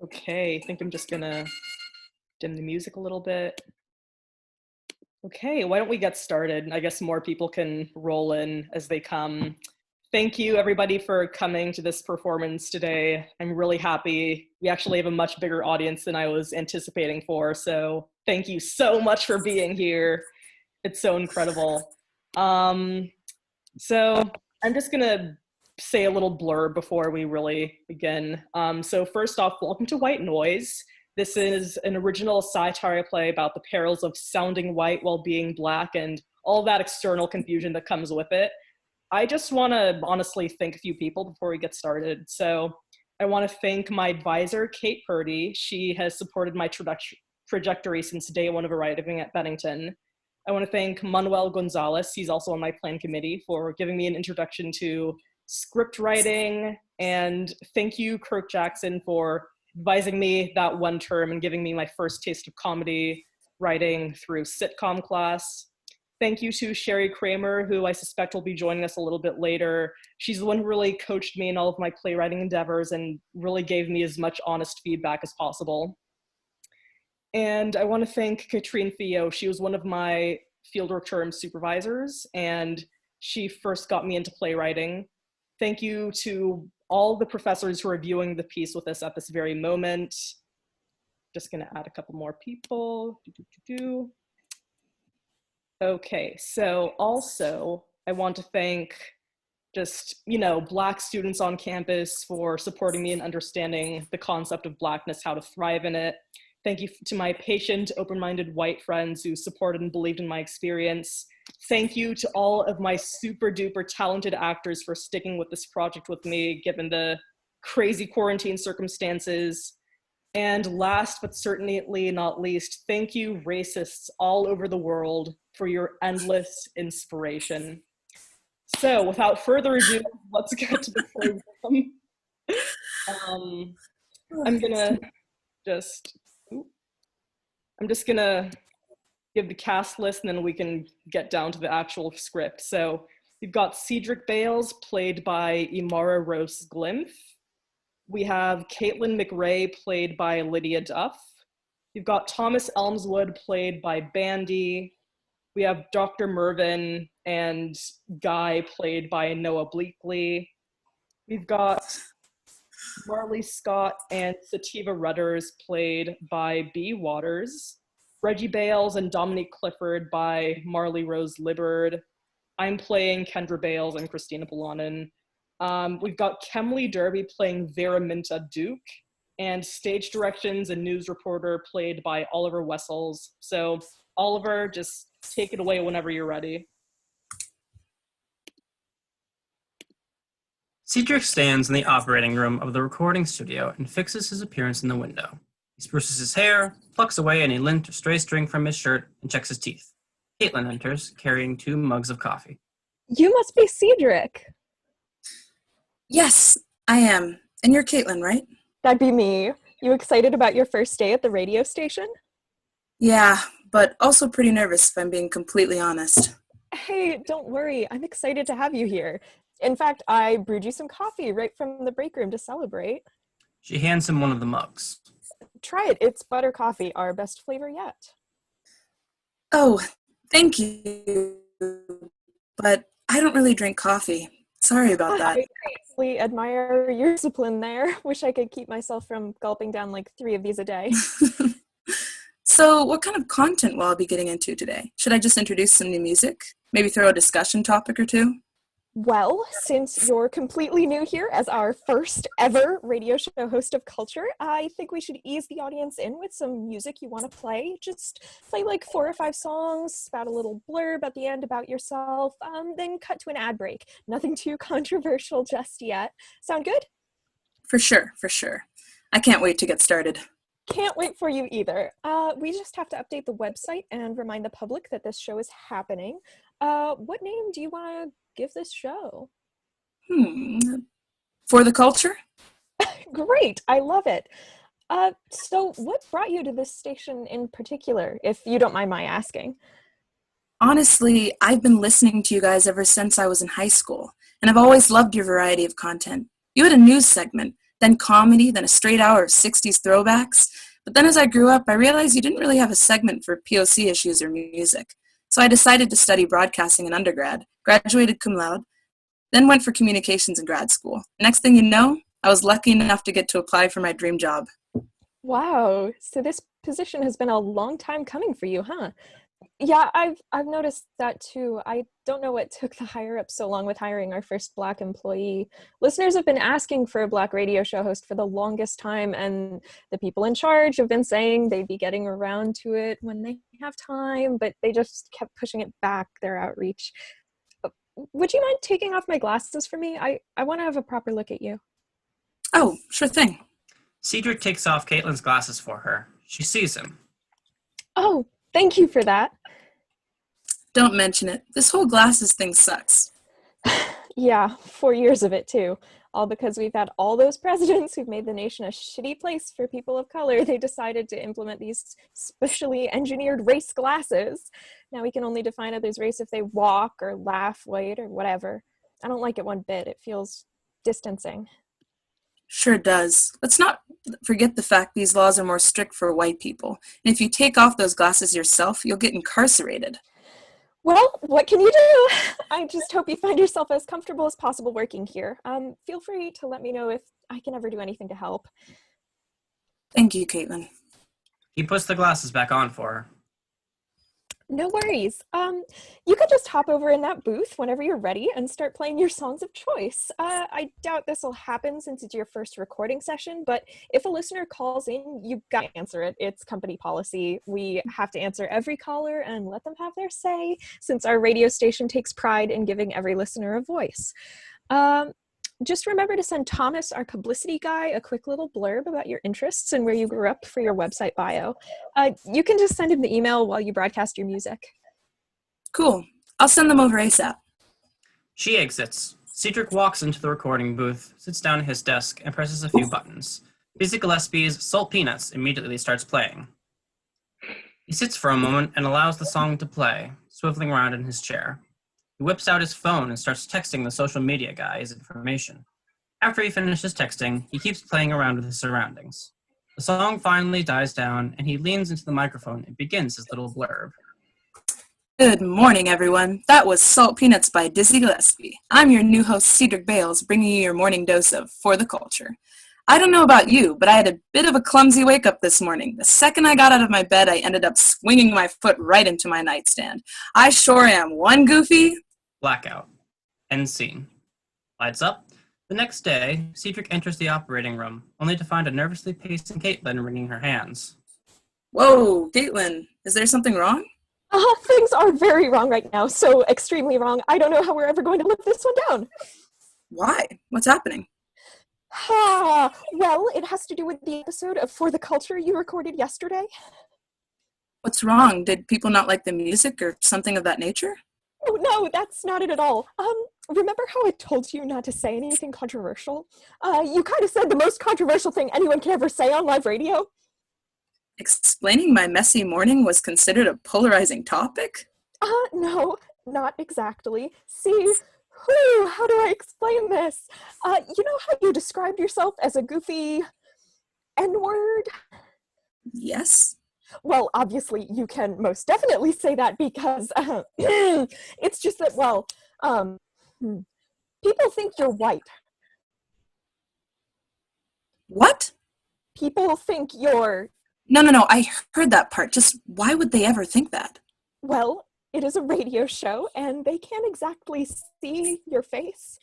Okay, I think I'm just gonna dim the music a little bit. Okay, why don't we get started? I guess more people can roll in as they come. Thank you everybody for coming to this performance today. I'm really happy. We actually have a much bigger audience than I was anticipating for, so thank you so much for being here. It's so incredible. So I'm just gonna say a little blurb before we really begin. So first off, welcome to White Noise. This is an original satire play about the perils of sounding white while being black and all that external confusion that comes with it. I just want to honestly thank a few people before we get started. So I want to thank my advisor, Kate Purdy. She has supported my trajectory since day one of arriving at Bennington. I want to thank Manuel Gonzalez. He's also on my plan committee for giving me an introduction to script writing. And thank you, Kirk Jackson, for advising me that one term and giving me my first taste of comedy writing through sitcom class. Thank you to Sherry Kramer, who I suspect will be joining us a little bit later. She's the one who really coached me in all of my playwriting endeavors and really gave me as much honest feedback as possible. And I want to thank Katrine Theo. She was one of my fieldwork term supervisors, and she first got me into playwriting. Thank you to all the professors who are viewing the piece with us at this very moment. Just gonna add a couple more people. Okay, so also I want to thank just, Black students on campus for supporting me in understanding the concept of Blackness, how to thrive in it. Thank you to my patient, open-minded white friends who supported and believed in my experience. Thank you to all of my super duper talented actors for sticking with this project with me, given the crazy quarantine circumstances. And last but certainly not least, thank you racists all over the world for your endless inspiration. So without further ado, let's get to the program. I'm just gonna give the cast list and then we can get down to the actual script. So we've got Cedric Bales, played by Imara Rose Glimph. We have Caitlin McRae, played by Lydia Duff. You've got Thomas Elmswood, played by Bandy. We have Dr. Mervyn and Guy, played by Noah Bleakley. We've got Marley Scott and Sativa Rudders, played by B. Waters. Reggie Bales and Dominique Clifford by Marley Rose Libbard. I'm playing Kendra Bales and Christina Bolanen. We've got Kemley Derby playing Veraminta Duke, and stage directions and news reporter played by Oliver Wessels. So Oliver, just take it away whenever you're ready. Cedric stands in the operating room of the recording studio and fixes his appearance in the window. He spruces his hair, plucks away any lint or stray string from his shirt, and checks his teeth. Caitlin enters, carrying 2 mugs of coffee. You must be Cedric. Yes, I am. And you're Caitlin, right? That'd be me. You excited about your first day at the radio station? Yeah, but also pretty nervous if I'm being completely honest. Hey, don't worry. I'm excited to have you here. In fact, I brewed you some coffee right from the break room to celebrate. She hands him one of the mugs. Try it. It's butter coffee, our best flavor yet. Oh, thank you. But I don't really drink coffee. Sorry about that. I greatly admire your discipline there. Wish I could keep myself from gulping down like 3 of these a day. So what kind of content will I be getting into today? Should I just introduce some new music? Maybe throw a discussion topic or two? Well, since you're completely new here as our first ever radio show host of culture, I think we should ease the audience in with some music you want to play. Just play like 4 or 5 songs, spout a little blurb at the end about yourself, then cut to an ad break. Nothing too controversial just yet. Sound good? For sure, for sure. I can't wait to get started. Can't wait for you either. We just have to update the website and remind the public that this show is happening. What name do you want to give this show? For the culture? Great, I love it. So what brought you to this station in particular, if you don't mind my asking? Honestly, I've been listening to you guys ever since I was in high school, and I've always loved your variety of content. You had a news segment then comedy, then a straight hour of 60s throwbacks. But then as I grew up, I realized you didn't really have a segment for POC issues or music. So I decided to study broadcasting in undergrad, graduated cum laude, then went for communications in grad school. Next thing you know, I was lucky enough to get to apply for my dream job. Wow, so this position has been a long time coming for you, huh? Yeah, I've noticed that too. I don't know what took the higher up so long with hiring our first Black employee. Listeners have been asking for a Black radio show host for the longest time, and the people in charge have been saying they'd be getting around to it when they have time, but they just kept pushing it back, their outreach. Would you mind taking off my glasses for me? I want to have a proper look at you. Oh, sure thing. Cedric takes off Caitlin's glasses for her. She sees him. Oh, thank you for that. Don't mention it. This whole glasses thing sucks. Yeah, 4 years of it too. All because we've had all those presidents who've made the nation a shitty place for people of color. They decided to implement these specially engineered race glasses. Now we can only define others' race if they walk or laugh, wait, or whatever. I don't like it one bit. It feels distancing. Sure does. Let's not forget the fact these laws are more strict for white people. And if you take off those glasses yourself, you'll get incarcerated. Well, what can you do? I just hope you find yourself as comfortable as possible working here. Feel free to let me know if I can ever do anything to help. Thank you, Caitlin. He puts the glasses back on for her. No worries. You could just hop over in that booth whenever you're ready and start playing your songs of choice. I doubt this will happen since it's your first recording session, but if a listener calls in, you've got to answer it. It's company policy. We have to answer every caller and let them have their say, since our radio station takes pride in giving every listener a voice. Just remember to send Thomas, our publicity guy, a quick little blurb about your interests and where you grew up for your website bio. You can just send him the email while you broadcast your music. Cool. I'll send them over ASAP. She exits. Cedric walks into the recording booth, sits down at his desk, and presses a few buttons. Dizzy Gillespie's Salt Peanuts immediately starts playing. He sits for a moment and allows the song to play, swiveling around in his chair. He whips out his phone and starts texting the social media guy his information. After he finishes texting, he keeps playing around with his surroundings. The song finally dies down, and he leans into the microphone and begins his little blurb. Good morning, everyone. That was Salt Peanuts by Dizzy Gillespie. I'm your new host, Cedric Bales, bringing you your morning dose of For the Culture. I don't know about you, but I had a bit of a clumsy wake-up this morning. The second I got out of my bed, I ended up swinging my foot right into my nightstand. I sure am one goofy. Blackout. End scene. Lights up. The next day, Cedric enters the operating room, only to find a nervously pacing Caitlin wringing her hands. Whoa, Caitlin, is there something wrong? Things are very wrong right now, so extremely wrong. I don't know how we're ever going to live this one down. Why? What's happening? Well, it has to do with the episode of For the Culture you recorded yesterday. What's wrong? Did people not like the music or something of that nature? Oh, no, that's not it at all. Remember how I told you not to say anything controversial? You kind of said the most controversial thing anyone can ever say on live radio. Explaining my messy morning was considered a polarizing topic? No, not exactly. See, how do I explain this? You know how you described yourself as a goofy N-word? Yes. Well, obviously, you can most definitely say that because it's just that, people think you're white. What? People think you're... No, I heard that part. Just why would they ever think that? Well, it is a radio show, and they can't exactly see your face.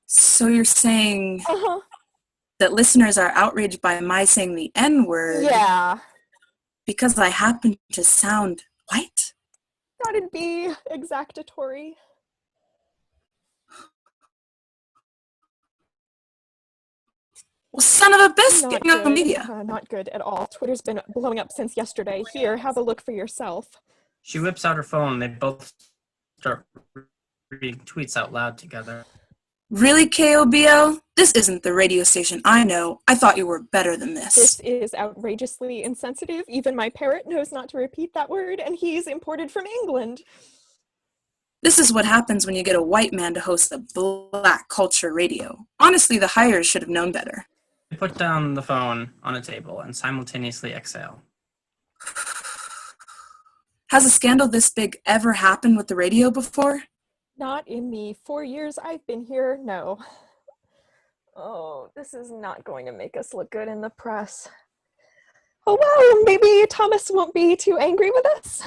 So you're saying Uh-huh. that listeners are outraged by my saying the N-word? Yeah. Because I happen to sound white? Thought it'd be exactatory. Well, son of a biscuit! Not Getting on good. media. Not good at all. Twitter's been blowing up since yesterday. Here, have a look for yourself. She whips out her phone and they both start reading tweets out loud together. Really, KOBL? This isn't the radio station I know. I thought you were better than this. This is outrageously insensitive. Even my parrot knows not to repeat that word, and he's imported from England. This is what happens when you get a white man to host a black culture radio. Honestly, the hires should have known better. They put down the phone on a table and simultaneously exhale. Has a scandal this big ever happened with the radio before? Not in the 4 years I've been here, no. Oh, this is not going to make us look good in the press. Oh well, maybe Thomas won't be too angry with us.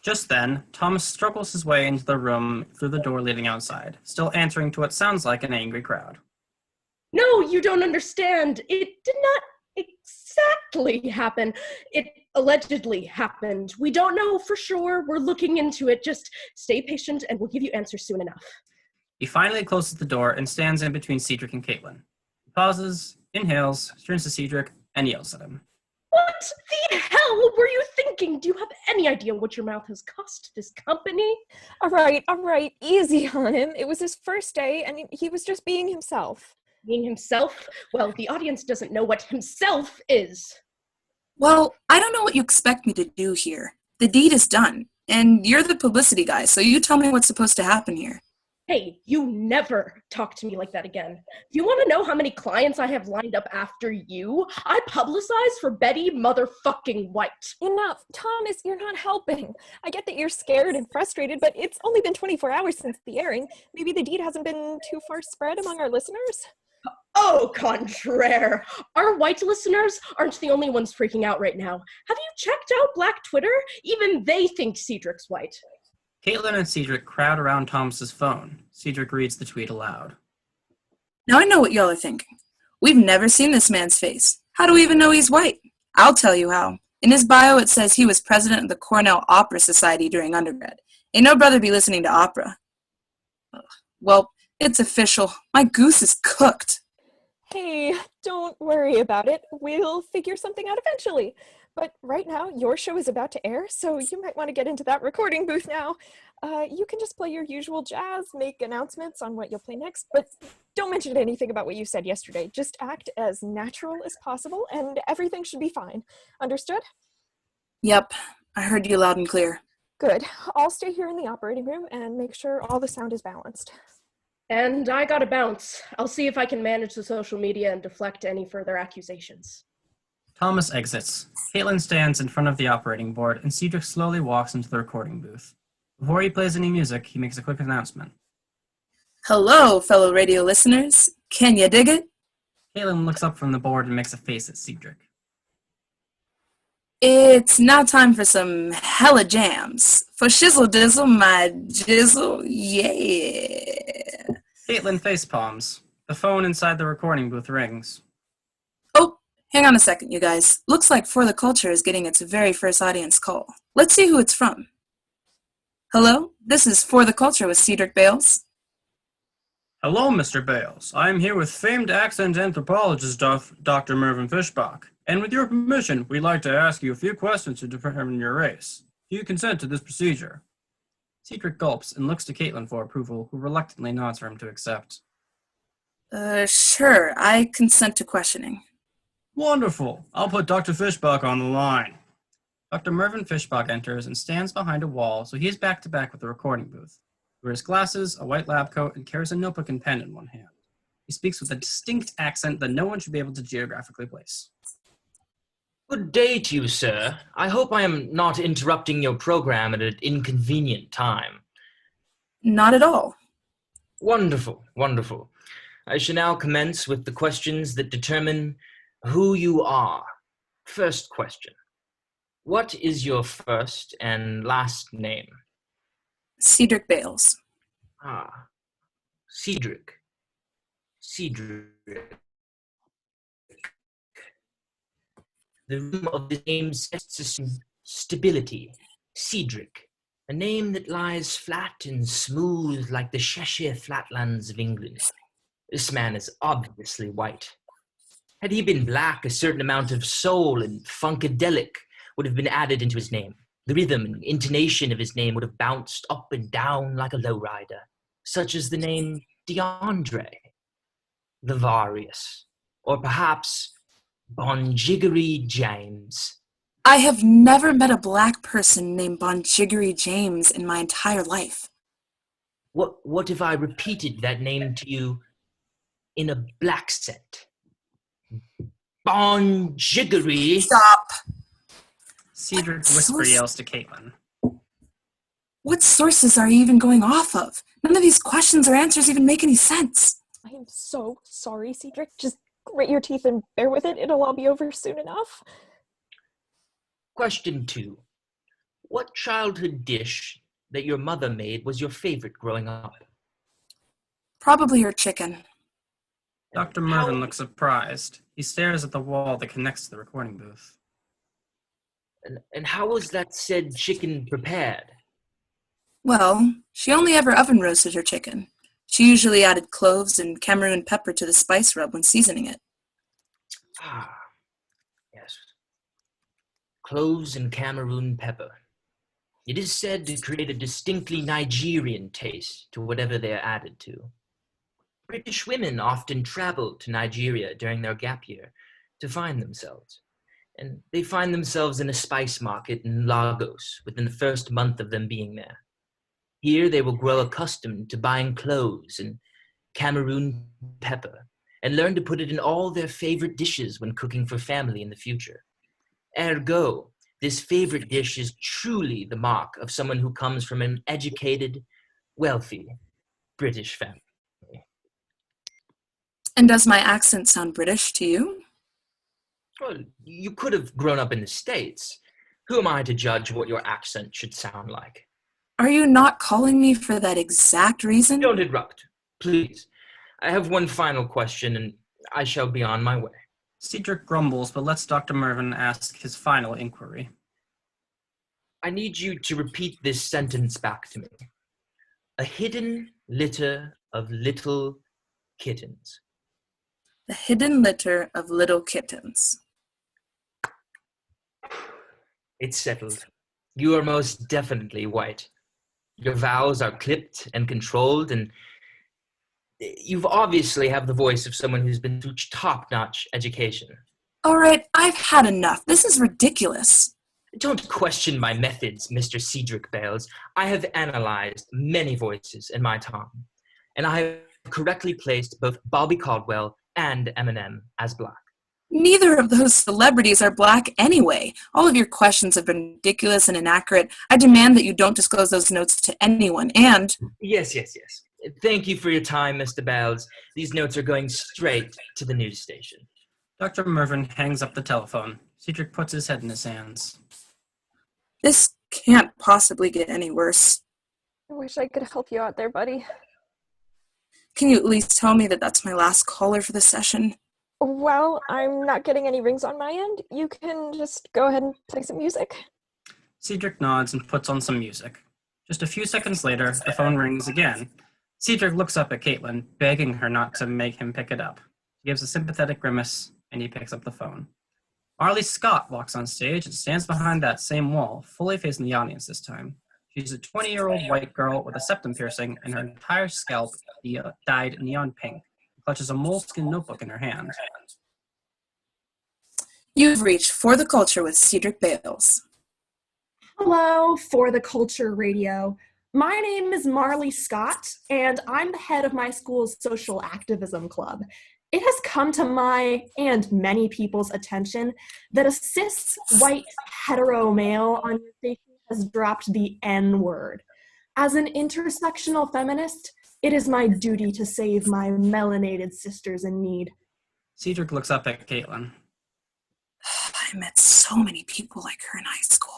Just then, Thomas struggles his way into the room through the door leading outside, still answering to what sounds like an angry crowd. No, you don't understand. It did not exactly happen. It allegedly happened. We don't know for sure. We're looking into it. Just stay patient and we'll give you answers soon enough. He finally closes the door and stands in between Cedric and Caitlin. He pauses, inhales, turns to Cedric, and yells at him. What the hell were you thinking? Do you have any idea what your mouth has cost this company? All right, easy on him. It was his first day and he was just being himself. Being himself? Well, the audience doesn't know what himself is. Well, I don't know what you expect me to do here. The deed is done, and you're the publicity guy, so you tell me what's supposed to happen here. Hey, you never talk to me like that again. Do you want to know how many clients I have lined up after you? I publicize for Betty motherfucking White. Enough. Thomas, you're not helping. I get that you're scared and frustrated, but it's only been 24 hours since the airing. Maybe the deed hasn't been too far spread among our listeners? Au contraire. Our white listeners aren't the only ones freaking out right now. Have you checked out Black Twitter? Even they think Cedric's white. Caitlin and Cedric crowd around Thomas's phone. Cedric reads the tweet aloud. Now I know what y'all are thinking. We've never seen this man's face. How do we even know he's white? I'll tell you how. In his bio, it says he was president of the Cornell Opera Society during undergrad. Ain't no brother be listening to opera. Ugh. Well, it's official. My goose is cooked. Hey, don't worry about it. We'll figure something out eventually. But right now, your show is about to air, so you might want to get into that recording booth now. You can just play your usual jazz, make announcements on what you'll play next, but don't mention anything about what you said yesterday. Just act as natural as possible, and everything should be fine. Understood? Yep, I heard you loud and clear. Good. I'll stay here in the operating room and make sure all the sound is balanced. And I gotta bounce. I'll see if I can manage the social media and deflect any further accusations. Thomas exits. Caitlin stands in front of the operating board, and Cedric slowly walks into the recording booth. Before he plays any music, he makes a quick announcement. Hello, fellow radio listeners. Can you dig it? Caitlin looks up from the board and makes a face at Cedric. It's now time for some hella jams. For shizzle dizzle, my jizzle, yeah. Caitlin facepalms. The phone inside the recording booth rings. Oh, hang on a second, you guys. Looks like For the Culture is getting its very first audience call. Let's see who it's from. Hello, this is For the Culture with Cedric Bales. Hello, Mr. Bales. I am here with famed accent anthropologist Dr. Mervyn Fishbach. And with your permission, we'd like to ask you a few questions to determine your race. Do you consent to this procedure? Cedric gulps and looks to Caitlin for approval, who reluctantly nods for him to accept. Sure, I consent to questioning. Wonderful. I'll put Dr. Fishbach on the line. Dr. Mervyn Fishbach enters and stands behind a wall, so he is back to back with the recording booth. He wears glasses, a white lab coat, and carries a notebook and pen in one hand. He speaks with a distinct accent that no one should be able to geographically place. Good day to you, sir. I hope I am not interrupting your program at an inconvenient time. Not at all. Wonderful, wonderful. I shall now commence with the questions that determine who you are. First question. What is your first and last name? Cedric Bales. Ah, Cedric. Cedric. The room of the name sets some stability. Cedric, a name that lies flat and smooth like the Cheshire flatlands of England. This man is obviously white. Had he been black, a certain amount of soul and funkadelic would have been added into his name. The rhythm and intonation of his name would have bounced up and down like a lowrider, such as the name DeAndre, Lavarius, or perhaps Bonjiggery James. I have never met a black person named Bonjiggery James in my entire life. What if I repeated that name to you in a black accent? Bon jiggery. Stop! Cedric What whisper source- yells to Caitlin. What sources are you even going off of? None of these questions or answers even make any sense. I am so sorry, Cedric. Just grit your teeth and bear with it. It'll all be over soon enough. Question 2. What childhood dish that your mother made was your favorite growing up? Probably her chicken. Dr. Mervyn looks surprised. He stares at the wall that connects to the recording booth. And how was that said chicken prepared? Well, she only ever oven roasted her chicken. She usually added cloves and Cameroon pepper to the spice rub when seasoning it. Ah, yes. Cloves and Cameroon pepper. It is said to create a distinctly Nigerian taste to whatever they are added to. British women often travel to Nigeria during their gap year to find themselves. And they find themselves in a spice market in Lagos within the first month of them being there. Here they will grow accustomed to buying cloves and Cameroon pepper and learn to put it in all their favorite dishes when cooking for family in the future. Ergo, this favorite dish is truly the mark of someone who comes from an educated, wealthy British family. And does my accent sound British to you? Well, you could have grown up in the States. Who am I to judge what your accent should sound like? Are you not calling me for that exact reason? Don't interrupt, please. I have one final question, and I shall be on my way. Cedric grumbles, but lets Dr. Mervyn ask his final inquiry. I need you to repeat this sentence back to me. A hidden litter of little kittens. The hidden litter of little kittens. It's settled. You are most definitely white. Your vowels are clipped and controlled, and you've obviously have the voice of someone who's been through top-notch education. All right, I've had enough. This is ridiculous. Don't question my methods, Mr. Cedric Bales. I have analyzed many voices in my time, and I have correctly placed both Bobby Caldwell and Eminem as black. Neither of those celebrities are black anyway. All of your questions have been ridiculous and inaccurate. I demand that you don't disclose those notes to anyone, and... Yes. Thank you for your time, Mr. Bales. These notes are going straight to the news station. Dr. Mervyn hangs up the telephone. Cedric puts his head in his hands. This can't possibly get any worse. I wish I could help you out there, buddy. Can you at least tell me that that's my last caller for the session? Well, I'm not getting any rings on my end. You can just go ahead and play some music. Cedric nods and puts on some music. Just a few seconds later, the phone rings again. Cedric looks up at Caitlin, begging her not to make him pick it up. He gives a sympathetic grimace, and he picks up the phone. Marley Scott walks on stage and stands behind that same wall, fully facing the audience this time. She's a 20-year-old white girl with a septum piercing, and her entire scalp dyed neon pink. She clutches a moleskin notebook in her hand. You've reached For the Culture with Cedric Bales. Hello, For the Culture Radio. My name is Marley Scott, and I'm the head of my school's social activism club. It has come to my and many people's attention that a cis, white, hetero male on your station has dropped the N-word. As an intersectional feminist, it is my duty to save my melanated sisters in need. Cedric looks up at Caitlin. I met so many people like her in high school.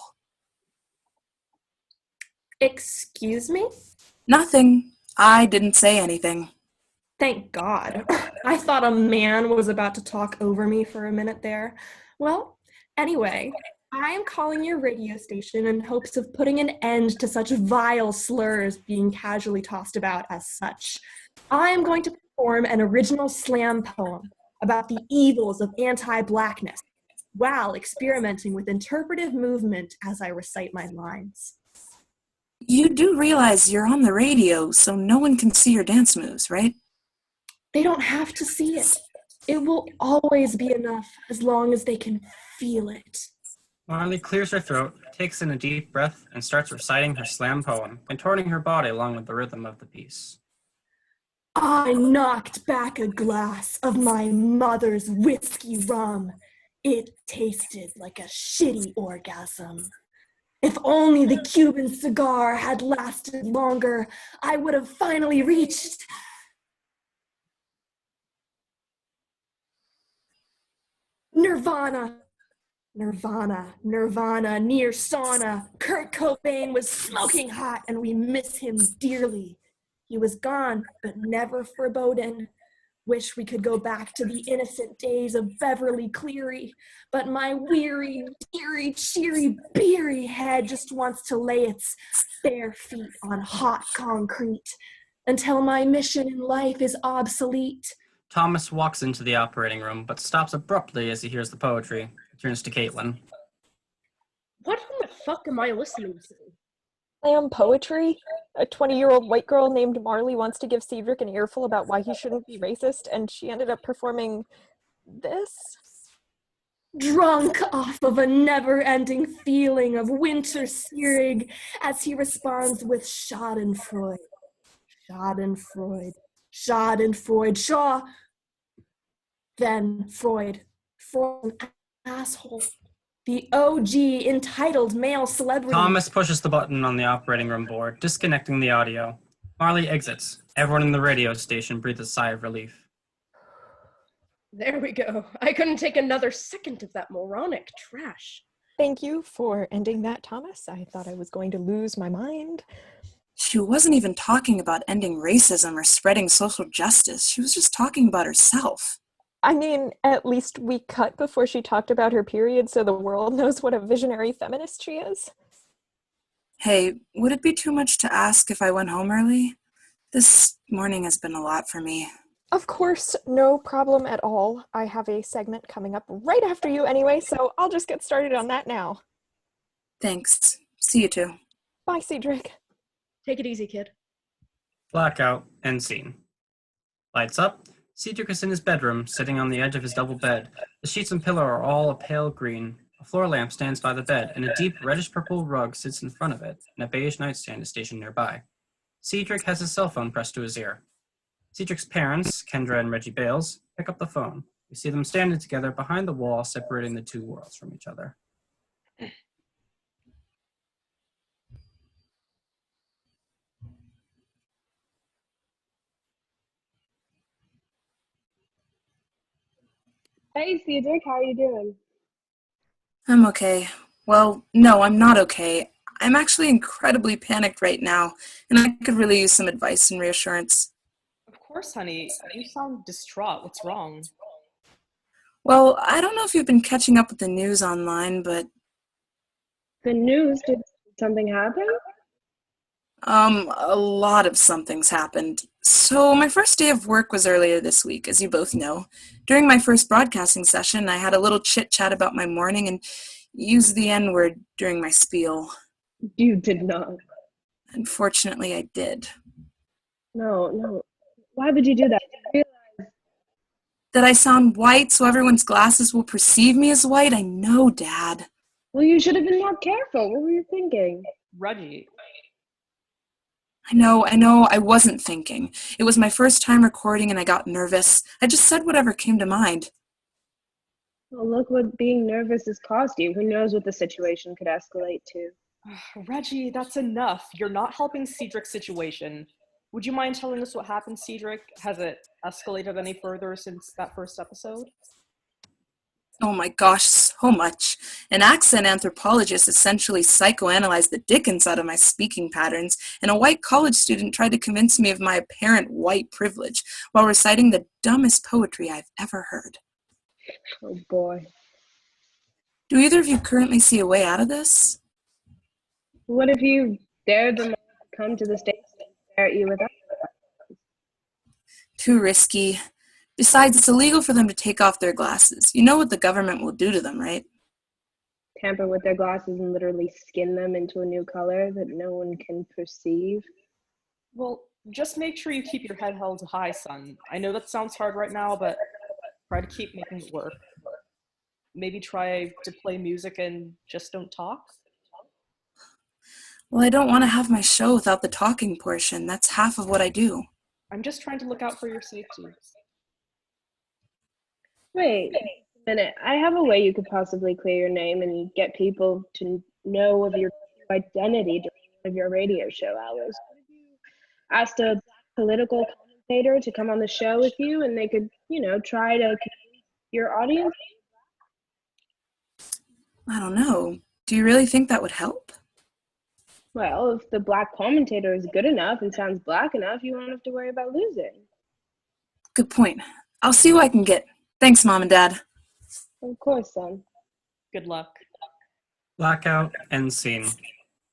Excuse me? Nothing. I didn't say anything. Thank God. I thought a man was about to talk over me for a minute there. Well, anyway, I am calling your radio station in hopes of putting an end to such vile slurs being casually tossed about as such. I am going to perform an original slam poem about the evils of anti-blackness while experimenting with interpretive movement as I recite my lines. You do realize you're on the radio, so no one can see your dance moves, right? They don't have to see it. It will always be enough as long as they can feel it. Marley clears her throat, takes in a deep breath, and starts reciting her slam poem, contorting her body along with the rhythm of the piece. I knocked back a glass of my mother's whiskey rum. It tasted like a shitty orgasm. If only the Cuban cigar had lasted longer, I would have finally reached. Nirvana, near sauna. Kurt Cobain was smoking hot and we miss him dearly. He was gone, but never foreboding. Wish we could go back to the innocent days of Beverly Cleary, but my weary, deary, cheery, beery head just wants to lay its bare feet on hot concrete until my mission in life is obsolete. Thomas walks into the operating room, but stops abruptly as he hears the poetry. He turns to Caitlin. What the fuck am I listening to? Poetry? A 20-year-old white girl named Marley wants to give Cedric an earful about why he shouldn't be racist, and she ended up performing this? Drunk off of a never-ending feeling of winter searing as he responds with Schadenfreude. Schadenfreude. Schadenfreude. Shaw. Then Freud. Freud, an asshole. The OG entitled male celebrity. Thomas pushes the button on the operating room board, disconnecting the audio. Marley exits. Everyone in the radio station breathes a sigh of relief. There we go. I couldn't take another second of that moronic trash. Thank you for ending that, Thomas. I thought I was going to lose my mind. She wasn't even talking about ending racism or spreading social justice. She was just talking about herself. I mean, at least we cut before she talked about her period so the world knows what a visionary feminist she is. Hey, would it be too much to ask if I went home early? This morning has been a lot for me. Of course, no problem at all. I have a segment coming up right after you anyway, so I'll just get started on that now. Thanks. See you too. Bye, Cedric. Take it easy, kid. Blackout, end scene. Lights up. Cedric is in his bedroom, sitting on the edge of his double bed. The sheets and pillow are all a pale green. A floor lamp stands by the bed, and a deep reddish-purple rug sits in front of it, and a beige nightstand is stationed nearby. Cedric has his cell phone pressed to his ear. Cedric's parents, Kendra and Reggie Bales, pick up the phone. We see them standing together behind the wall, separating the two worlds from each other. Hey, Cedric, how are you doing? I'm okay. Well, no, I'm not okay. I'm actually incredibly panicked right now, and I could really use some advice and reassurance. Of course, honey. You sound distraught. What's wrong? Well, I don't know if you've been catching up with the news online, but The news, did something happen? a lot of something's happened. So my first day of work was earlier this week, as you both know. During my first broadcasting session, I had a little chit-chat about my morning and used the N-word during my spiel. You did not. Unfortunately, I did. No. Why would you do that? That I sound white so everyone's glasses will perceive me as white? I know, Dad. Well, you should have been more careful. What were you thinking? Reggie. I know, I wasn't thinking. It was my first time recording and I got nervous. I just said whatever came to mind. Well, look what being nervous has cost you. Who knows what the situation could escalate to? Reggie, that's enough. You're not helping Cedric's situation. Would you mind telling us what happened, Cedric? Has it escalated any further since that first episode? Oh my gosh, so much. An accent anthropologist essentially psychoanalyzed the dickens out of my speaking patterns, and a white college student tried to convince me of my apparent white privilege while reciting the dumbest poetry I've ever heard. Oh boy. Do either of you currently see a way out of this? What if you dared them to come to the stage and stare at you without? Too risky. Besides, it's illegal for them to take off their glasses. You know what the government will do to them, right? Tamper with their glasses and literally skin them into a new color that no one can perceive? Well, just make sure you keep your head held high, son. I know that sounds hard right now, but try to keep making it work. Maybe try to play music and just don't talk. Well, I don't want to have my show without the talking portion. That's half of what I do. I'm just trying to look out for your safety. Wait a minute. I have a way you could possibly clear your name and get people to know of your identity during one of your radio show hours. What if you asked a political commentator to come on the show with you and they could, try to convince your audience? I don't know. Do you really think that would help? Well, if the black commentator is good enough and sounds black enough, you won't have to worry about losing. Good point. I'll see who I can get. Thanks, Mom and Dad. Of course, son. Good luck. Blackout, end scene.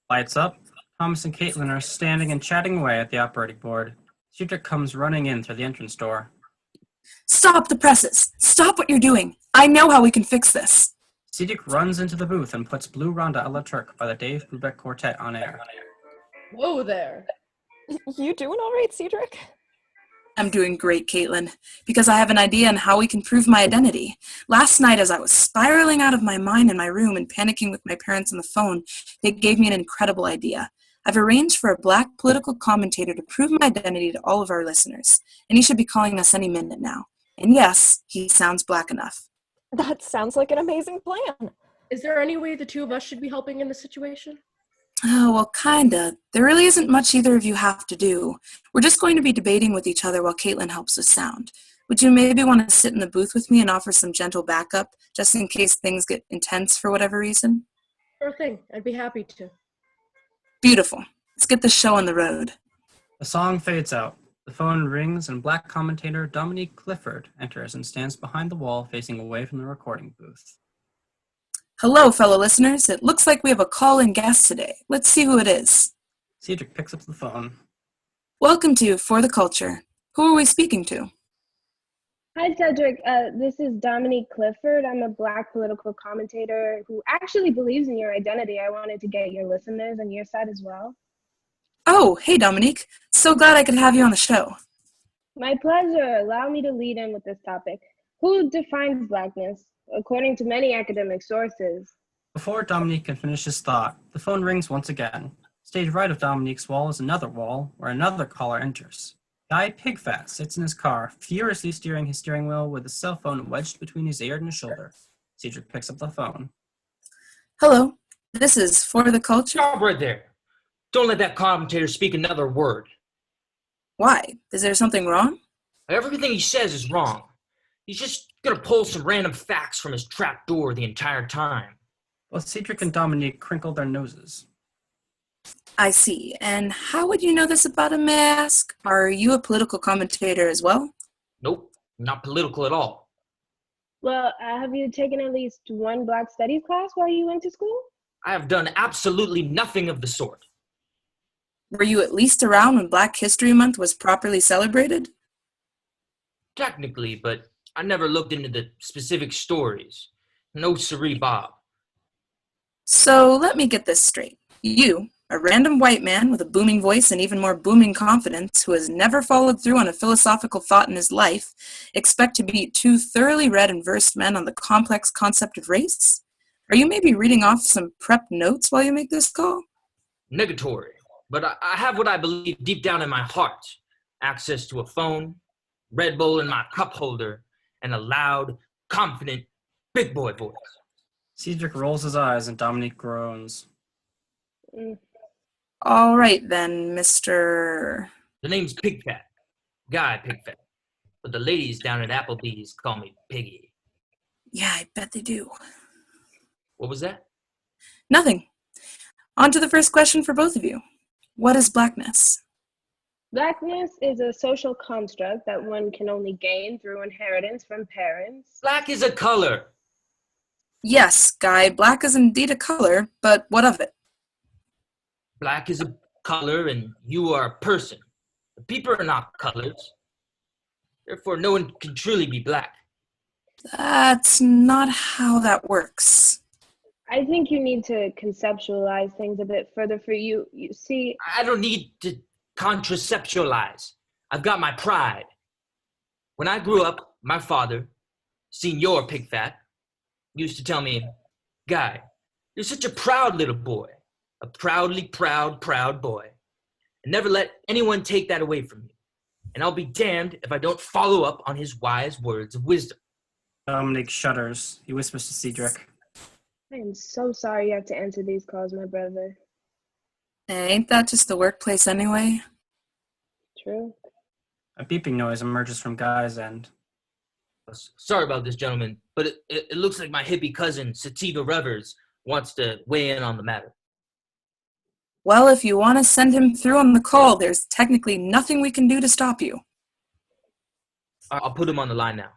Lights up. Thomas and Caitlin are standing and chatting away at the operating board. Cedric comes running in through the entrance door. Stop the presses! Stop what you're doing! I know how we can fix this! Cedric runs into the booth and puts Blue Ronda a la Turk by the Dave Brubeck Quartet on air. Whoa there. You doing all right, Cedric? I'm doing great, Caitlin, because I have an idea on how we can prove my identity. Last night, as I was spiraling out of my mind in my room and panicking with my parents on the phone, they gave me an incredible idea. I've arranged for a black political commentator to prove my identity to all of our listeners, and he should be calling us any minute now. And yes, he sounds black enough. That sounds like an amazing plan. Is there any way the two of us should be helping in this situation? Oh, well, kinda. There really isn't much either of you have to do. We're just going to be debating with each other while Caitlin helps us sound. Would you maybe want to sit in the booth with me and offer some gentle backup, just in case things get intense for whatever reason? Sure thing. I'd be happy to. Beautiful. Let's get the show on the road. The song fades out. The phone rings and black commentator Dominique Clifford enters and stands behind the wall facing away from the recording booth. Hello, fellow listeners. It looks like we have a call-in guest today. Let's see who it is. Cedric picks up the phone. Welcome to For the Culture. Who are we speaking to? Hi, Cedric. This is Dominique Clifford. I'm a black political commentator who actually believes in your identity. I wanted to get your listeners on your side as well. Oh, hey, Dominique. So glad I could have you on the show. My pleasure. Allow me to lead in with this topic. Who defines blackness? According to many academic sources. Before Dominique can finish his thought, the phone rings once again. Stage right of Dominique's wall is another wall where another caller enters. Guy Pigfat sits in his car, furiously steering his steering wheel with his cell phone wedged between his ear and his shoulder. Cedric picks up the phone. Hello, this is For the Culture. Stop right there. Don't let that commentator speak another word. Why? Is there something wrong? Everything he says is wrong. He's just gonna pull some random facts from his trap door the entire time. Both Cedric and Dominique crinkle their noses. I see. And how would you know this about him, may I ask? Are you a political commentator as well? Nope, not political at all. Well, have you taken at least one Black Studies class while you went to school? I have done absolutely nothing of the sort. Were you at least around when Black History Month was properly celebrated? Technically, but I never looked into the specific stories. No siree, Bob. So let me get this straight. You, a random white man with a booming voice and even more booming confidence who has never followed through on a philosophical thought in his life, expect to beat two thoroughly read and versed men on the complex concept of race? Are you maybe reading off some prep notes while you make this call? Negatory. But I have what I believe deep down in my heart. Access to a phone, Red Bull in my cup holder, and a loud, confident, big boy voice. Cedric rolls his eyes and Dominique groans. All right then, Mr. The name's Pigfat. Guy Pigfat. But the ladies down at Applebee's call me Piggy. Yeah, I bet they do. What was that? Nothing. On to the first question for both of you. What is blackness? Blackness is a social construct that one can only gain through inheritance from parents. Black is a color. Yes, Guy, black is indeed a color, but what of it? Black is a color and you are a person. The people are not colors. Therefore, no one can truly be black. That's not how that works. I think you need to conceptualize things a bit further for you. You see, I don't need to contraceptualize. I've got my pride. When I grew up, my father, Senor Pigfat, used to tell me, Guy, you're such a proud little boy. A proudly proud boy. And never let anyone take that away from you. and I'll be damned if I don't follow up on his wise words of wisdom. Dominic shudders. He whispers to Cedric. I am so sorry you have to answer these calls, my brother. Ain't that just the workplace anyway? True. A beeping noise emerges from Guy's end. Sorry about this, gentlemen, but it looks like my hippie cousin, Sativa Revers, wants to weigh in on the matter. Well, if you want to send him through on the call, there's technically nothing we can do to stop you. I'll put him on the line now.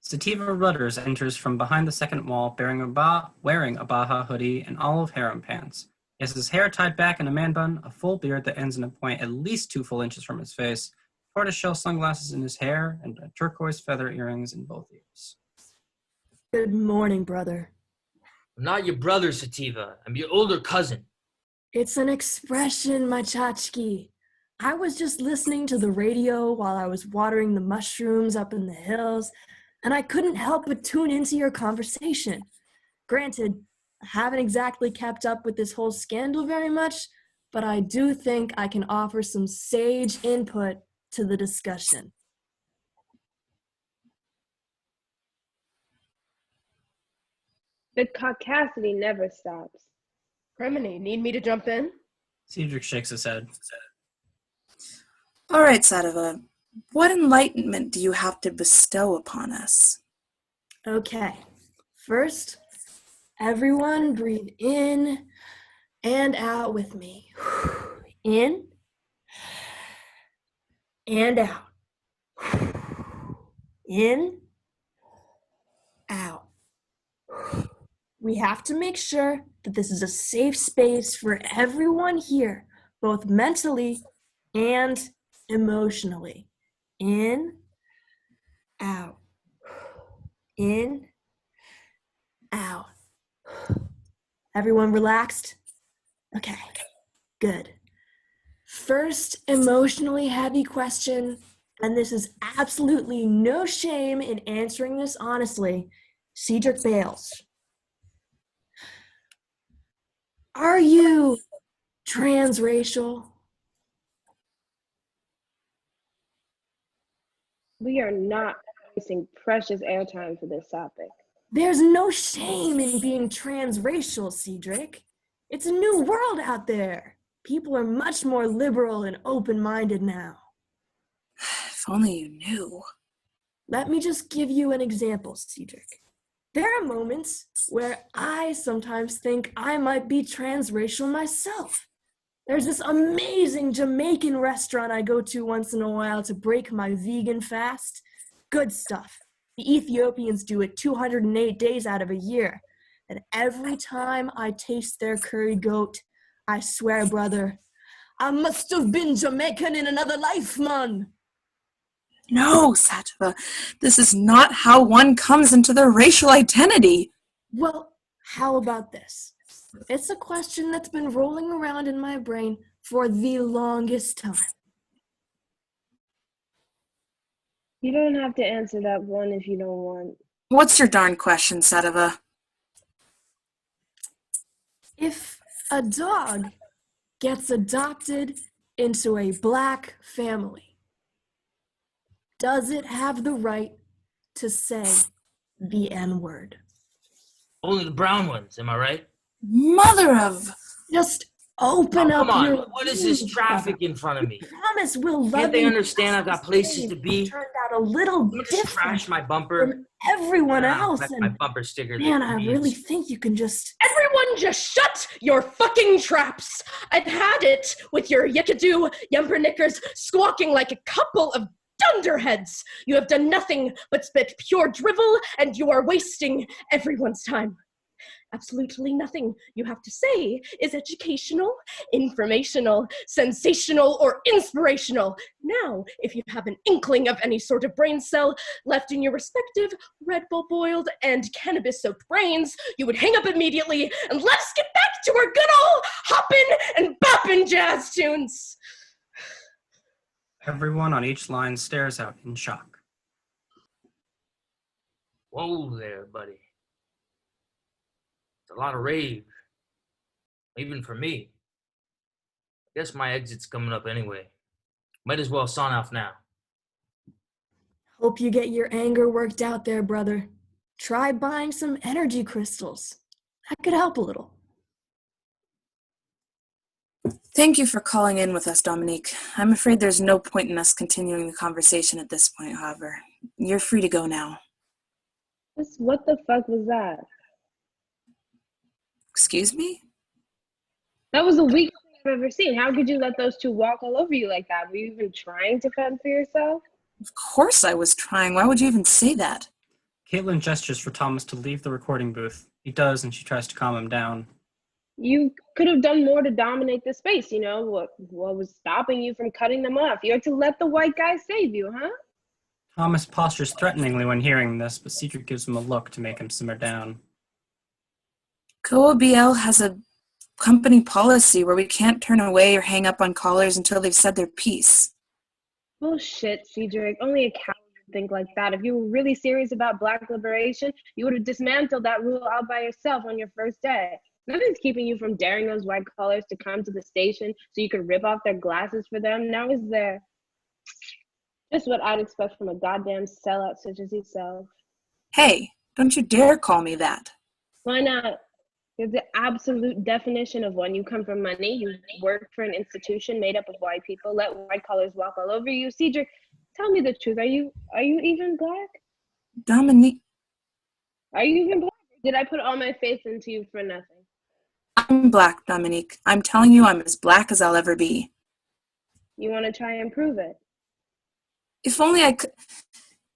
Sativa Rudders enters from behind the second wall wearing a Baja hoodie and olive harem pants. He has his hair tied back in a man bun, a full beard that ends in a point at least 2 full inches from his face, tortoiseshell sunglasses in his hair, and turquoise feather earrings in both ears. Good morning, brother. I'm not your brother, Sativa. I'm your older cousin. It's an expression, my tchotchke. I was just listening to the radio while I was watering the mushrooms up in the hills, and I couldn't help but tune into your conversation. Granted, I haven't exactly kept up with this whole scandal very much, but I do think I can offer some sage input to the discussion. The caucasity never stops. Criminy, need me to jump in? Cedric shakes his head. All right, Sativa, what enlightenment do you have to bestow upon us? Okay, first, everyone breathe in and out with me. In and out. In, out. We have to make sure that this is a safe space for everyone here, both mentally and emotionally. In, out. In, out. Everyone relaxed? Okay, good. First emotionally heavy question, and this is absolutely no shame in answering this honestly. Cedric Bales. Are you transracial? We are not wasting precious airtime for this topic. There's no shame in being transracial, Cedric. It's a new world out there. People are much more liberal and open-minded now. If only you knew. Let me just give you an example, Cedric. There are moments where I sometimes think I might be transracial myself. There's this amazing Jamaican restaurant I go to once in a while to break my vegan fast. Good stuff. The Ethiopians do it 208 days out of a year. And every time I taste their curry goat, I swear, brother, I must have been Jamaican in another life, man. No, Sativa, this is not how one comes into their racial identity. Well, how about this? It's a question that's been rolling around in my brain for the longest time. You don't have to answer that one if you don't want. What's your darn question, Sativa? If a dog gets adopted into a black family, does it have the right to say the N-word? Only the brown ones, am I right? Mother of... Just open up Come on, your... what is this traffic in front of me? I promise we'll love Can't they you. understand I've got places to be? Turned out a little Let me just different crash my bumper. from everyone else. That's And my bumper sticker. man, that I means- really think you can just... Everyone just shut your fucking traps! I've had it with your yickadoo yumperknickers squawking like a couple of dunderheads. You have done nothing but spit pure drivel, and you are wasting everyone's time. Absolutely nothing you have to say is educational, informational, sensational, or inspirational. Now, if you have an inkling of any sort of brain cell left in your respective Red Bull boiled and cannabis soaked brains, you would hang up immediately and let us get back to our good old hoppin' and boppin' jazz tunes. Everyone on each line stares out in shock. Whoa there, buddy. It's a lot of rave. Even for me. I guess my exit's coming up anyway. Might as well sign off now. Hope you get your anger worked out there, brother. Try buying some energy crystals. That could help a little. Thank you for calling in with us, Dominique. I'm afraid there's no point in us continuing the conversation at this point, however. You're free to go now. What the fuck was that? Excuse me? That was the weakest thing I've ever seen. How could you let those two walk all over you like that? Were you even trying to fend for yourself? Of course I was trying. Why would you even say that? Caitlin gestures for Thomas to leave the recording booth. He does, and she tries to calm him down. You could have done more to dominate the space, you know? What was stopping you from cutting them off? You had to let the white guy save you, huh? Thomas postures threateningly when hearing this, but Cedric gives him a look to make him simmer down. CoBL has a company policy where we can't turn away or hang up on callers until they've said their piece. Bullshit, Cedric. Only a coward would think like that. If you were really serious about Black liberation, you would have dismantled that rule all by yourself on your first day. Nothing's keeping you from daring those white collars to come to the station so you could rip off their glasses for them. Now is there? Just what I'd expect from a goddamn sellout such as yourself. Hey, don't you dare call me that. Why not? You're the absolute definition of one. You come from money. You work for an institution made up of white people. Let white collars walk all over you. Cedric, tell me the truth. Are you even Black? Dominique. Are you even Black? Did I put all my faith into you for nothing? I'm Black, Dominique. I'm telling you I'm as Black as I'll ever be. You want to try and prove it? If only I could.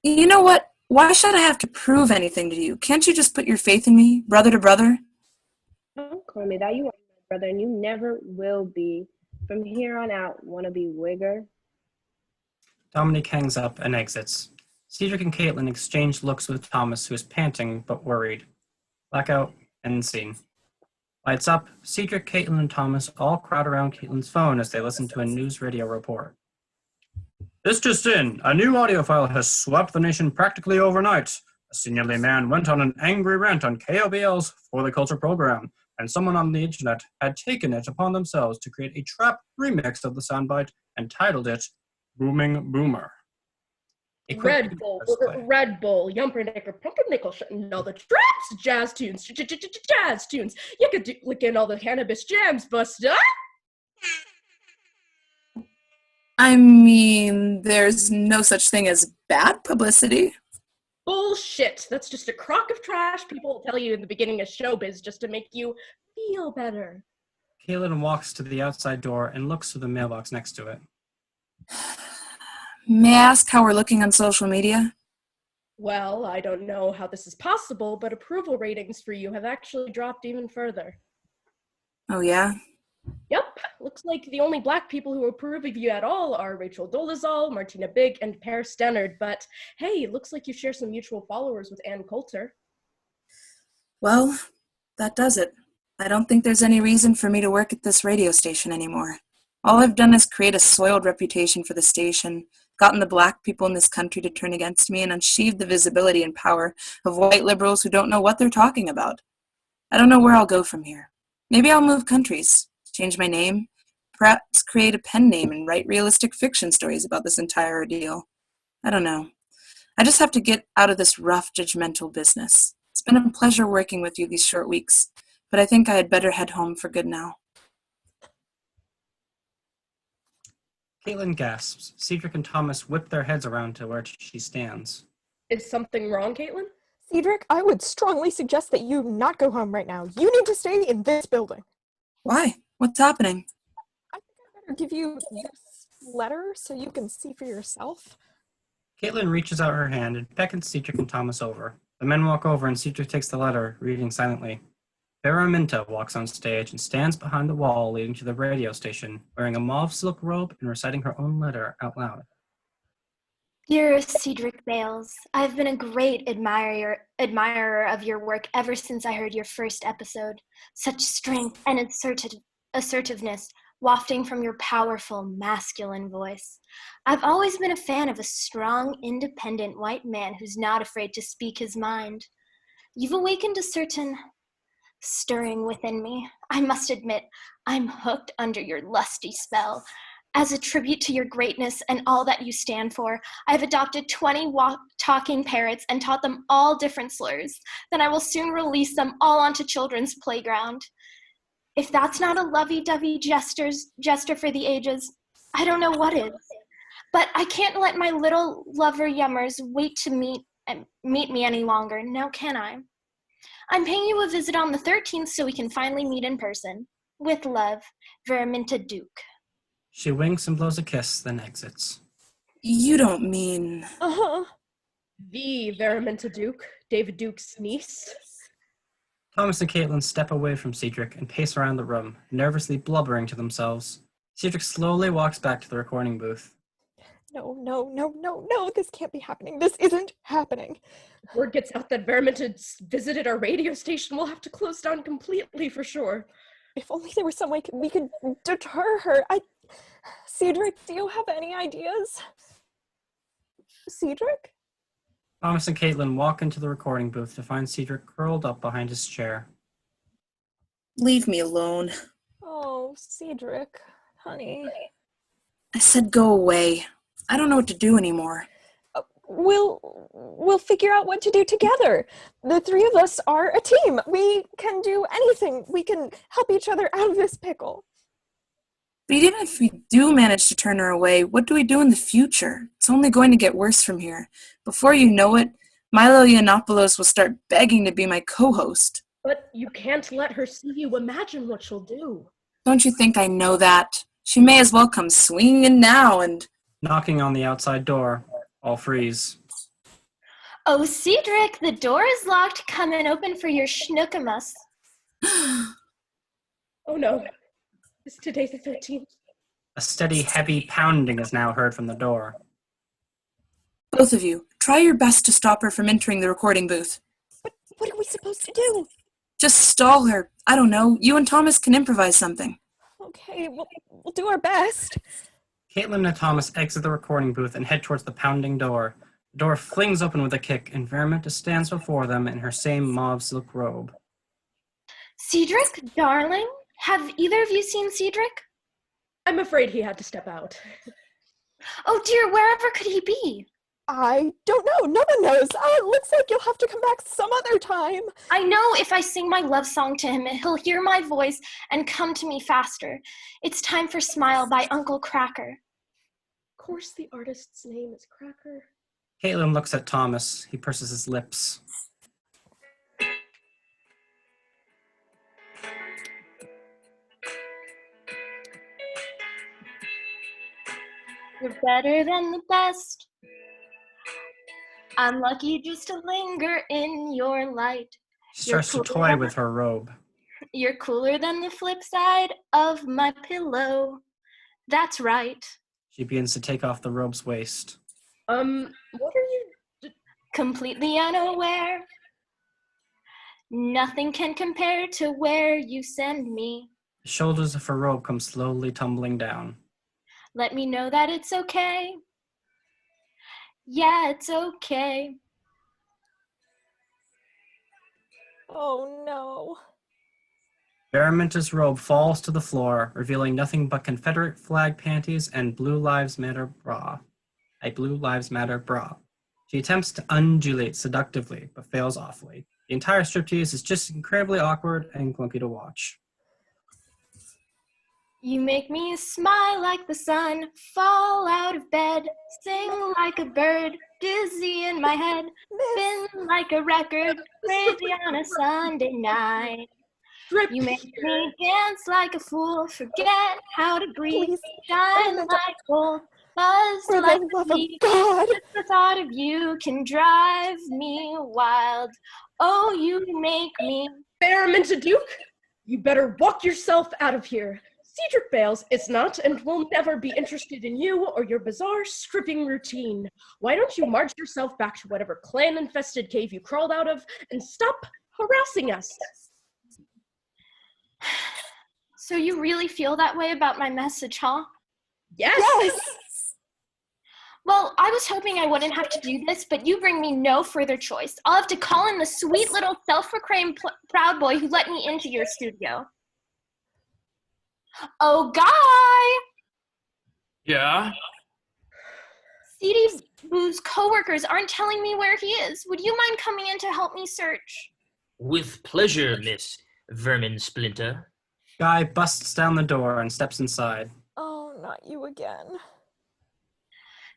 You know what? Why should I have to prove anything to you? Can't you just put your faith in me, brother to brother? Don't call me that. You are my brother, and you never will be. From here on out, want to be Wigger? Dominique hangs up and exits. Cedric and Caitlin exchange looks with Thomas, who is panting but worried. Blackout, end scene. Lights up, Cedric, Caitlin, and Thomas all crowd around Caitlin's phone as they listen to a news radio report. This just in, a new audio file has swept the nation practically overnight. A senior man went on an angry rant on KOBL's For the Culture program, and someone on the internet had taken it upon themselves to create a trap remix of the soundbite and titled it Booming Boomer. Red Bull, Yumpernicker, Pumpernickel, shutting all the traps, jazz tunes, jazz tunes. You could do licking all the cannabis jams, Buster. I mean, there's no such thing as bad publicity. Bullshit. That's just a crock of trash people will tell you in the beginning of showbiz just to make you feel better. Caitlin walks to the outside door and looks through the mailbox next to it. May I ask how we're looking on social media? Well, I don't know how this is possible, but approval ratings for you have actually dropped even further. Oh, yeah? Yep. Looks like the only Black people who approve of you at all are Rachel Dolezal, Martina Big, and Per Stennard. But hey, looks like you share some mutual followers with Ann Coulter. Well, that does it. I don't think there's any reason for me to work at this radio station anymore. All I've done is create a soiled reputation for the station, gotten the Black people in this country to turn against me, and unsheathed the visibility and power of white liberals who don't know what they're talking about. I don't know where I'll go from here. Maybe I'll move countries, change my name, perhaps create a pen name and write realistic fiction stories about this entire ordeal. I don't know. I just have to get out of this rough, judgmental business. It's been a pleasure working with you these short weeks, but I think I had better head home for good now. Caitlin gasps. Cedric and Thomas whip their heads around to where she stands. Is something wrong, Caitlin? Cedric, I would strongly suggest that you not go home right now. You need to stay in this building. Why? What's happening? I think I better give you this letter so you can see for yourself. Caitlin reaches out her hand and beckons Cedric and Thomas over. The men walk over and Cedric takes the letter, reading silently. Araminta walks on stage and stands behind the wall leading to the radio station, wearing a mauve silk robe and reciting her own letter out loud. Dear Cedric Bales, I've been a great admirer of your work ever since I heard your first episode. Such strength and assertiveness wafting from your powerful masculine voice. I've always been a fan of a strong, independent white man who's not afraid to speak his mind. You've awakened a certain stirring within me. I must admit, I'm hooked under your lusty spell. As a tribute to your greatness and all that you stand for, I have adopted 20 talking parrots and taught them all different slurs. Then I will soon release them all onto children's playground. If that's not a lovey-dovey gesture for the ages, I don't know what is. But I can't let my little lover yummers wait to meet me any longer, now can I? I'm paying you a visit on the 13th so we can finally meet in person. With love, Veraminta Duke. She winks and blows a kiss, then exits. You don't mean... Uh-huh. The Veraminta Duke, David Duke's niece. Thomas and Caitlin step away from Cedric and pace around the room, nervously blubbering to themselves. Cedric slowly walks back to the recording booth. No, this can't be happening. This isn't happening. If word gets out that Veraminta visited our radio station, we'll have to close down completely for sure. If only there was some way we could deter her. Cedric, do you have any ideas? Cedric? Thomas and Caitlin walk into the recording booth to find Cedric curled up behind his chair. Leave me alone. Oh, Cedric, honey. I said go away. I don't know what to do anymore. We'll figure out what to do together. The three of us are a team. We can do anything. We can help each other out of this pickle. But even if we do manage to turn her away, what do we do in the future? It's only going to get worse from here. Before you know it, Milo Yiannopoulos will start begging to be my co-host. But you can't let her see you imagine what she'll do. Don't you think I know that? She may as well come swinging in now and... Knocking on the outside door, all freeze. Oh, Cedric, the door is locked. Come and open for your schnookamus. Oh no. Is today the 13th? A steady, heavy pounding is now heard from the door. Both of you, try your best to stop her from entering the recording booth. But what are we supposed to do? Just stall her. I don't know. You and Thomas can improvise something. Okay, we'll do our best. Caitlin and Thomas exit the recording booth and head towards the pounding door. The door flings open with a kick, and Veraminta stands before them in her same mauve silk robe. Cedric, darling, have either of you seen Cedric? I'm afraid he had to step out. Oh dear, wherever could he be? I don't know. No one knows. It looks like you'll have to come back some other time. I know if I sing my love song to him, he'll hear my voice and come to me faster. It's time for Smile by Uncle Cracker. Of course the artist's name is Cracker. Caitlin looks at Thomas. He purses his lips. You're better than the best. I'm lucky just to linger in your light. She starts to toy with her robe. You're cooler than the flip side of my pillow. That's right. She begins to take off the robe's waist. What are you... Completely unaware. Nothing can compare to where you send me. The shoulders of her robe come slowly tumbling down. Let me know that it's okay. Yeah, it's okay. Oh no. Veraminta's robe falls to the floor, revealing nothing but Confederate flag panties and Blue Lives Matter bra. A Blue Lives Matter bra. She attempts to undulate seductively, but fails awfully. The entire striptease is just incredibly awkward and clunky to watch. You make me smile like the sun, fall out of bed, sing like a bird, dizzy in my head, spin like a record, crazy on a Sunday night. You make me dance like a fool, forget how to breathe, shine like gold, buzz like a bee. Just the thought of you can drive me wild. Oh, you make me... Veraminta Duke, you better walk yourself out of here. Cedric Bales is not and will never be interested in you or your bizarre stripping routine. Why don't you march yourself back to whatever clan-infested cave you crawled out of and stop harassing us? So you really feel that way about my message, huh? Yes! Well, I was hoping I wouldn't have to do this, but you bring me no further choice. I'll have to call in the sweet little self-proclaimed proud boy who let me into your studio. Oh, Guy! Yeah? CD Boo's coworkers aren't telling me where he is. Would you mind coming in to help me search? With pleasure, Miss Vermin Splinter. Guy busts down the door and steps inside. Oh, not you again.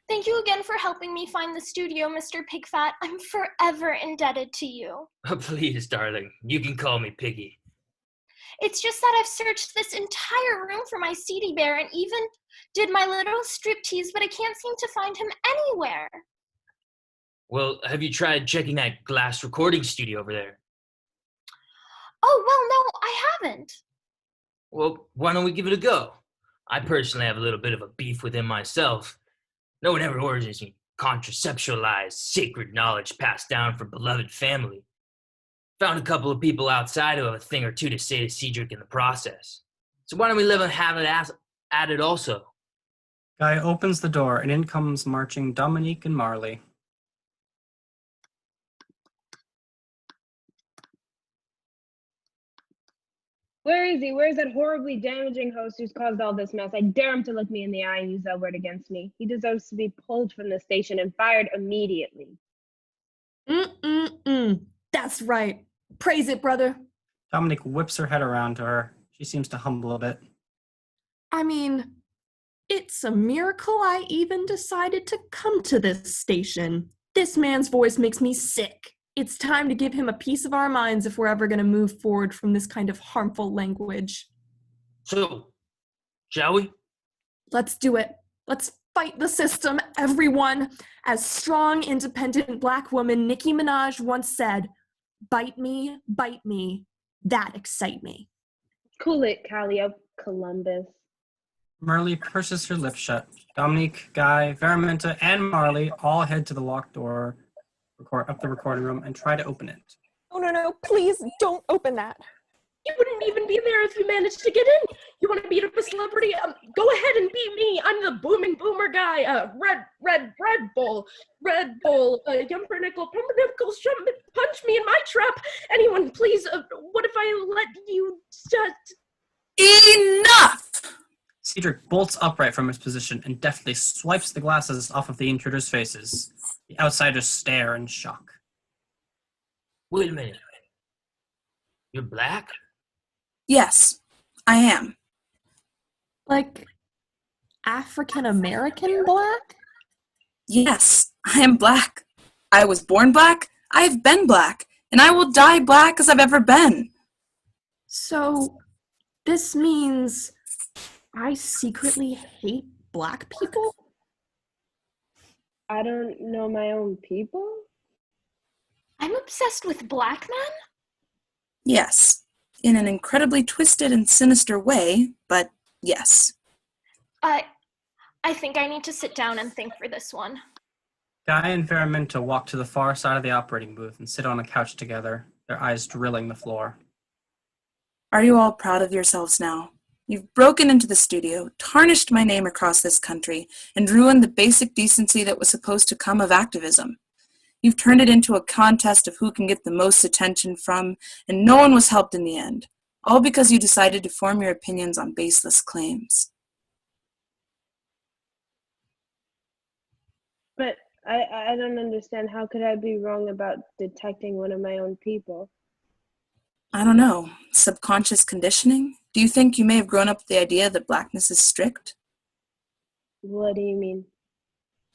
Thank you again for helping me find the studio, Mr. Pigfat. I'm forever indebted to you. Please, darling, you can call me Piggy. It's just that I've searched this entire room for my CD bear and even did my little striptease, but I can't seem to find him anywhere. Well, have you tried checking that glass recording studio over there? Oh, well, no, I haven't. Well, why don't we give it a go? I personally have a little bit of a beef with him myself. No one ever orders any conceptualized, sacred knowledge passed down from beloved family. Found a couple of people outside who have a thing or two to say to Cedric in the process. So why don't we live and have it at it also? Guy opens the door and in comes marching Dominique and Marley. Where is he? Where's that horribly damaging host who's caused all this mess? I dare him to look me in the eye and use that word against me. He deserves to be pulled from the station and fired immediately. That's right. Praise it, brother. Dominique whips her head around to her. She seems to humble a bit. I mean, it's a miracle I even decided to come to this station. This man's voice makes me sick. It's time to give him a piece of our minds if we're ever going to move forward from this kind of harmful language. So, shall we? Let's do it. Let's fight the system, everyone. As strong, independent Black woman Nicki Minaj once said, bite me, that excite me. Cool it, Calliope, Columbus. Marley purses her lips shut. Dominique, Guy, Veraminta, and Marley all head to the locked door up the recording room and try to open it. Oh, no, please don't open that. You wouldn't even be there if you managed to get in. You want to beat up a celebrity? Go ahead and beat me. I'm the booming boomer guy. Red Bull, Yumpernickel, Pumpernickel, punch me in my trap. Anyone, please. What if I let you Enough! Cedric bolts upright from his position and deftly swipes the glasses off of the intruders' faces. The outsiders stare in shock. Wait a minute. You're Black? Yes, I am. Like, African-American Black? Yes, I am Black. I was born Black, I have been Black, and I will die Black as I've ever been. So, this means I secretly hate Black people? I don't know my own people? I'm obsessed with Black men? Yes, in an incredibly twisted and sinister way, but yes. I think I need to sit down and think for this one. Guy and Veraminta walk to the far side of the operating booth and sit on a couch together, their eyes drilling the floor. Are you all proud of yourselves now? You've broken into the studio, tarnished my name across this country, and ruined the basic decency that was supposed to come of activism. You've turned it into a contest of who can get the most attention from, and no one was helped in the end, all because you decided to form your opinions on baseless claims. But I don't understand. How could I be wrong about detecting one of my own people? I don't know. Subconscious conditioning? Do you think you may have grown up with the idea that Blackness is strict? What do you mean?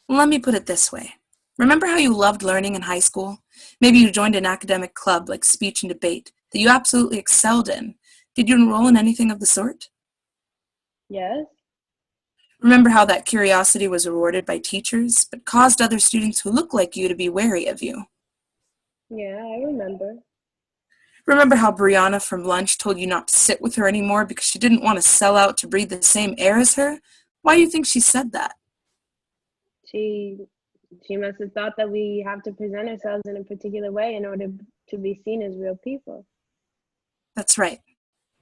Let me put it this way. Remember how you loved learning in high school? Maybe you joined an academic club like speech and debate that you absolutely excelled in. Did you enroll in anything of the sort? Yes? Remember how that curiosity was rewarded by teachers, but caused other students who look like you to be wary of you? Yeah, I remember. Remember how Brianna from lunch told you not to sit with her anymore because she didn't want to sell out to breathe the same air as her? Why do you think she said that? She must have thought that we have to present ourselves in a particular way in order to be seen as real people. That's right.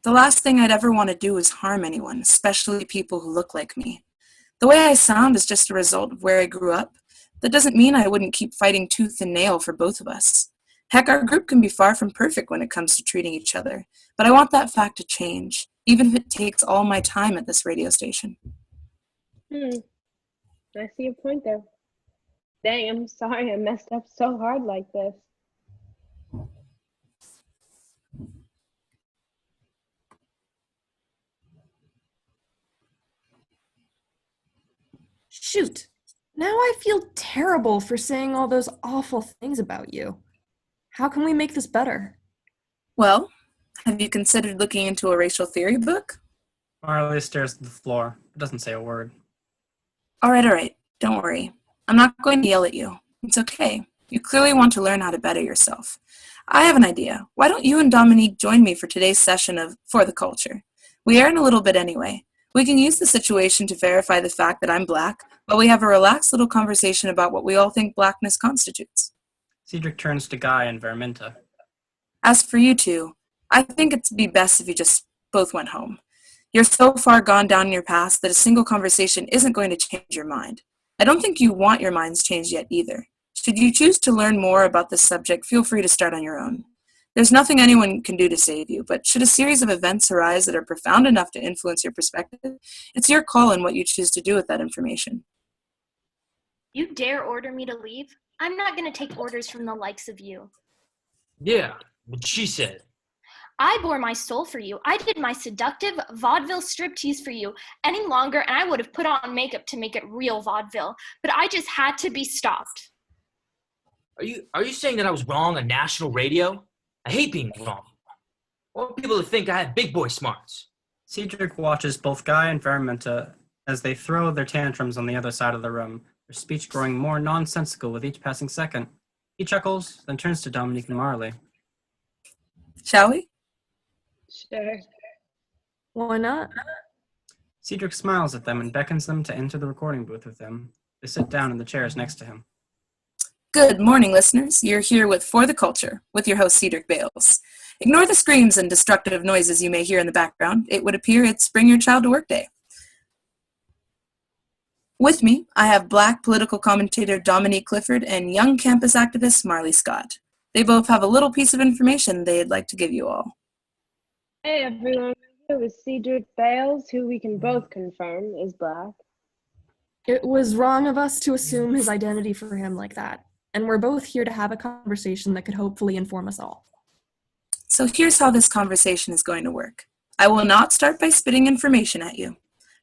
The last thing I'd ever want to do is harm anyone, especially people who look like me. The way I sound is just a result of where I grew up. That doesn't mean I wouldn't keep fighting tooth and nail for both of us. Heck, our group can be far from perfect when it comes to treating each other, but I want that fact to change, even if it takes all my time at this radio station. I see your point there. Dang, I'm sorry I messed up so hard like this. Shoot. Now I feel terrible for saying all those awful things about you. How can we make this better? Well, have you considered looking into a racial theory book? Marley stares at the floor, but doesn't say a word. All right. Don't worry. I'm not going to yell at you. It's okay. You clearly want to learn how to better yourself. I have an idea. Why don't you and Dominique join me for today's session of For the Culture? We are in a little bit anyway. We can use the situation to verify the fact that I'm Black, while we have a relaxed little conversation about what we all think Blackness constitutes. Cedric turns to Guy and Veraminta. As for you two, I think it'd be best if you just both went home. You're so far gone down in your past that a single conversation isn't going to change your mind. I don't think you want your minds changed yet either. Should you choose to learn more about this subject, feel free to start on your own. There's nothing anyone can do to save you, but should a series of events arise that are profound enough to influence your perspective, it's your call on what you choose to do with that information. You dare order me to leave? I'm not going to take orders from the likes of you. Yeah, what she said. I bore my soul for you. I did my seductive vaudeville striptease for you any longer, and I would have put on makeup to make it real vaudeville, but I just had to be stopped. Are you saying that I was wrong on national radio? I hate being wrong. I want people to think I have big boy smarts. Cedric watches both Guy and Veraminta as they throw their tantrums on the other side of the room, their speech growing more nonsensical with each passing second. He chuckles, then turns to Dominique and Marley. Shall we? Sure. Why not? Cedric smiles at them and beckons them to enter the recording booth with him. They sit down in the chairs next to him. Good morning, listeners. You're here with For the Culture, with your host, Cedric Bales. Ignore the screams and destructive noises you may hear in the background. It would appear it's Bring Your Child to Work Day. With me, I have Black political commentator Dominique Clifford and young campus activist Marley Scott. They both have a little piece of information they'd like to give you all. Hey everyone, it was Cedric Bales, who we can both confirm is Black. It was wrong of us to assume his identity for him like that, and we're both here to have a conversation that could hopefully inform us all. So here's how this conversation is going to work. I will not start by spitting information at you.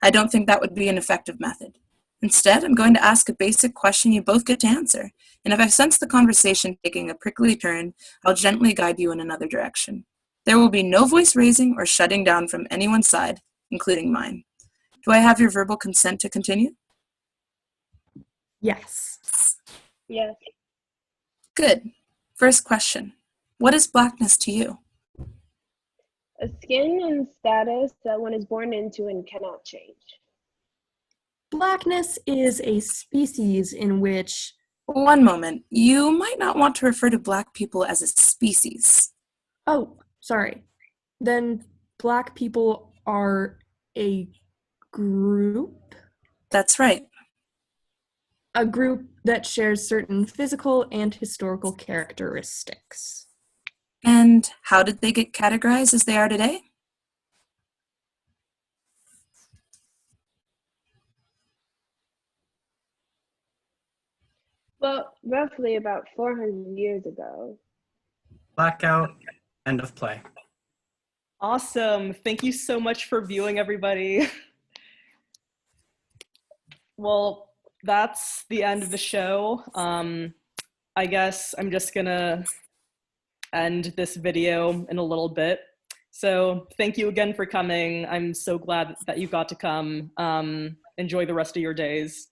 I don't think that would be an effective method. Instead, I'm going to ask a basic question you both get to answer, and if I sense the conversation taking a prickly turn, I'll gently guide you in another direction. There will be no voice raising or shutting down from anyone's side, including mine. Do I have your verbal consent to continue? Yes. Yes. Good. First question. What is Blackness to you? A skin and status that one is born into and cannot change. Blackness is a species in which... One moment. You might not want to refer to Black people as a species. Oh, sorry. Then Black people are a group? That's right. A group that shares certain physical and historical characteristics. And how did they get categorized as they are today? Well, roughly about 400 years ago. Blackout, end of play. Awesome. Thank you so much for viewing, everybody. Well, that's the end of the show. I guess I'm just gonna end this video in a little bit. So thank you again for coming. I'm so glad that you got to come. Enjoy the rest of your days.